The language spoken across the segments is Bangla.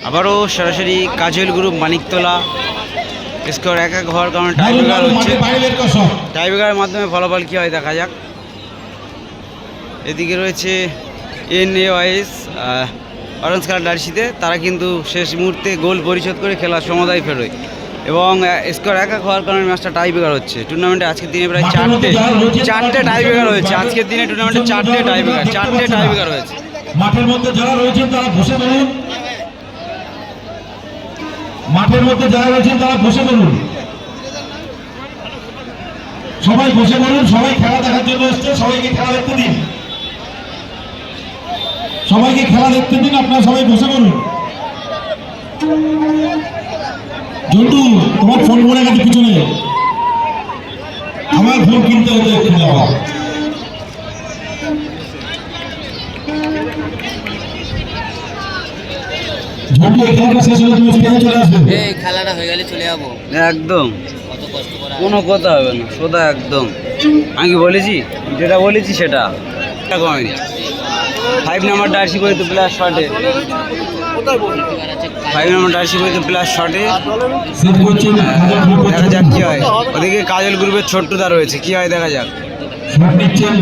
আবারও সরাসরি কাজল গ্রুপ মানিকতলা স্কোর 1-1 হওয়ার কারণে টাইব্রেকার হচ্ছে। টাইব্রেকারের মাধ্যমে ফলাফল কী হয় দেখা যাক। এদিকে রয়েছে NAYS অরেঞ্জ কালার জার্সিতে, তারা কিন্তু শেষ মুহূর্তে গোল পরিশোধ করে খেলার সমতায় ফেরোয় এবং স্কোর 1-1 হওয়ার কারণে ম্যাচটা টাইব্রেকার হচ্ছে। টুর্নামেন্টে আজকের দিনে প্রায় চারটে টাইব্রেকার হয়েছে। আজকের দিনে টুর্নামেন্টে চারটে টাইব্রেকার হয়েছে। মাঠের মধ্যে যারা রয়েছেন তারা বসে বলুন, মাঠের মধ্যে যারা রয়েছেন তারা বসে বলুন, সবাই বসে বলুন। সবাই খেলা দেখার জন্য এসছে, সবাইকে খেলা দেখতে দিন, সবাইকে খেলা দেখতে দিন। আপনারা সবাই বসে বলুন। জন্টু, তোমার ফোন পড়ে গেছে পিছনে, আমার ফোন কিনতে হতো এক্ষুনি আবার। জন্টু, এই খেলাটা শেষ হলে তুমি স্টেজে চলে আসবে। এই খেলাটা হয়ে গেলে চলে যাবো একদম, কত কষ্ট করা কোনো কথা হবে না, সোজা একদম। আমি কি বলেছি, যেটা বলেছি সেটা কমেনি। 5 নম্বর জার্সি পরিত প্লাস শটে, 5 নম্বর জার্সি পরিত প্লাস শটে সেট করছেন দেখা যাক কী হয়। ওদিকে কাজল গ্রুপের ছোট্টদা রয়েছে, কী হয় দেখা যাক। শট নিচ্ছেন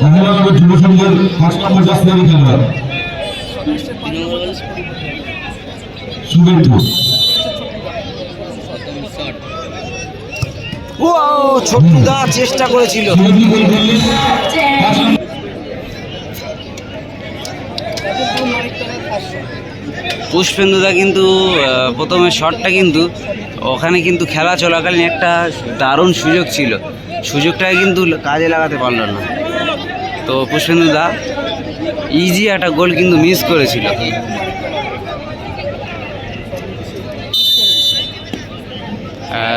মহিলানগর যুব সংঘের 5 নম্বর জার্সি খেলোয়াড় শুভেন্দু। ও ছোট্টদা চেষ্টা করেছিল। পুষ্পেন্দুদা কিন্তু প্রথমে শটটা কিন্তু ওখানে কিন্তু খেলা চলাকালীন একটা দারুণ সুযোগ ছিল, সুযোগটাকে কিন্তু কাজে লাগাতে পারলো না। তো পুষ্পেন্দুদা ইজি একটা গোল কিন্তু মিস করেছিল।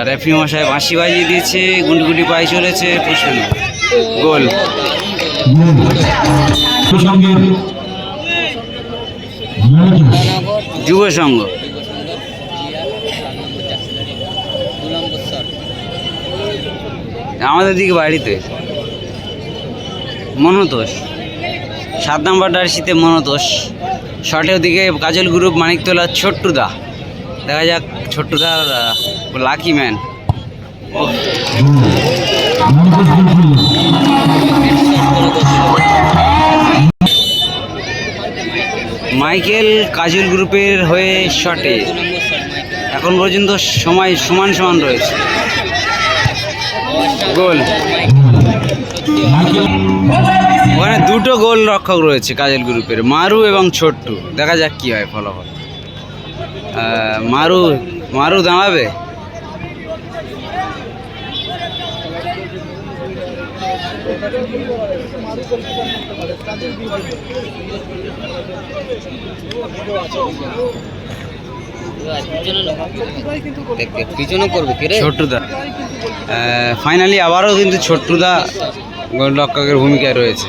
রেফারি মশাই বাঁশি বাজিয়ে দিয়েছে, গুন্ডি পায়ে চলেছে পুষ্পেন্দু। গোল যুব সংঘ। আমাদের দিকে বাড়িতে মনতোষ 7 নম্বর জার্সিতে মনতোষ শটের দিকে কাজল গ্রুপ মানিকতলার ছোট্টদা। দেখা যাক ছোট্টদার লাকি ম্যান। মাইকেল কাজল গ্রুপের হয়ে শটে, এখন পর্যন্ত সময় সমান রয়েছে। গোল, ওখানে দুটো গোল রক্ষক রয়েছে কাজল গ্রুপের, মারু এবং ছোট্টু। দেখা যাক কি হয় ফলাফল। মারু দাঁড়াবে। পিছনে করবে ছোট্টুদা ফাইনালি আবারও কিন্তু ছোট্টুদা গোলরক্ষকের ভূমিকায় রয়েছে।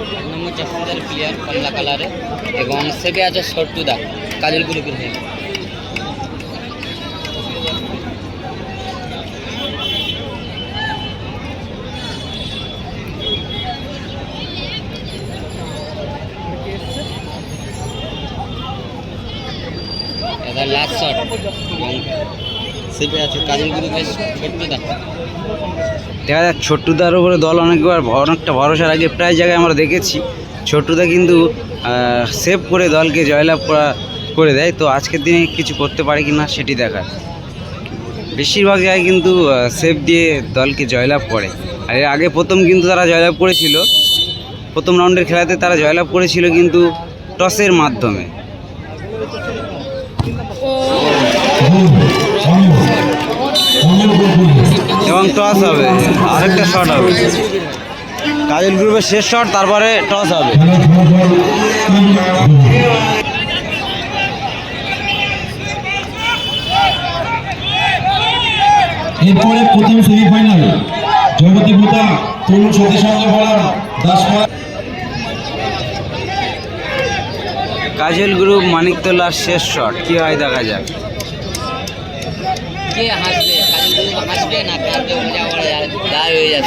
প্লেয়ার কমলা কালারে এবং সেবে আছে ছোট্টুদা কাজল গ্রুপের হয়ে। লাস্ট শট এবং সেবে আছে কাজল গ্রুপের ছোট্টুদা। দেখা যাক ছোট্টুদার উপরে দল অনেকটা ভরসা রাখে। প্রায় জায়গায় আমরা দেখেছি ছোট্টুদা কিন্তু সেভ করে দলকে জয়লাভ করে দেয়। তো আজকের দিনে কিছু করতে পারে কি না সেটি দেখার। বেশিরভাগ জায়গায় কিন্তু সেভ দিয়ে দলকে জয়লাভ করে। আর এর আগে প্রথম কিন্তু তারা জয়লাভ করেছিল, প্রথম রাউন্ডের খেলাতে তারা জয়লাভ করেছিল কিন্তু টসের মাধ্যমে। এবং টস হবে, আরেকটা শট হবে কাজল গ্রুপের শেষ শট, তারপরে টস হবে। এরপরে প্রথম সেমিফাইনাল জগতী ভূতা তরুণ সতীশ দাস। কাজল গ্রুপ মানিকতলার শেষ শট, কি হয় দেখা যাক।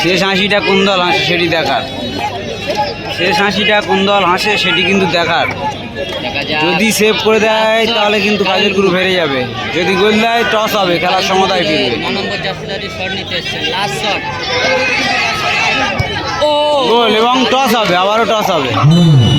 শেষ হাসিটা কোন দল হাসে সেটি দেখার। শেষ হাসিটা কোন দল হাসে সেটি কিন্তু দেখার। দেখা যাক। যদি সেভ করে দেয় তাহলে কিন্তু কাজল গ্রুপ হেরে যাবে, যদি গোল দেয় টস হবে, খেলার সমতায় ফিরবে। 9 নম্বর জার্সিদারি শট নিতে এসেছেন, লাস্ট শট। ও গোল এবং টস হবে, আবারও টস হবে। গোল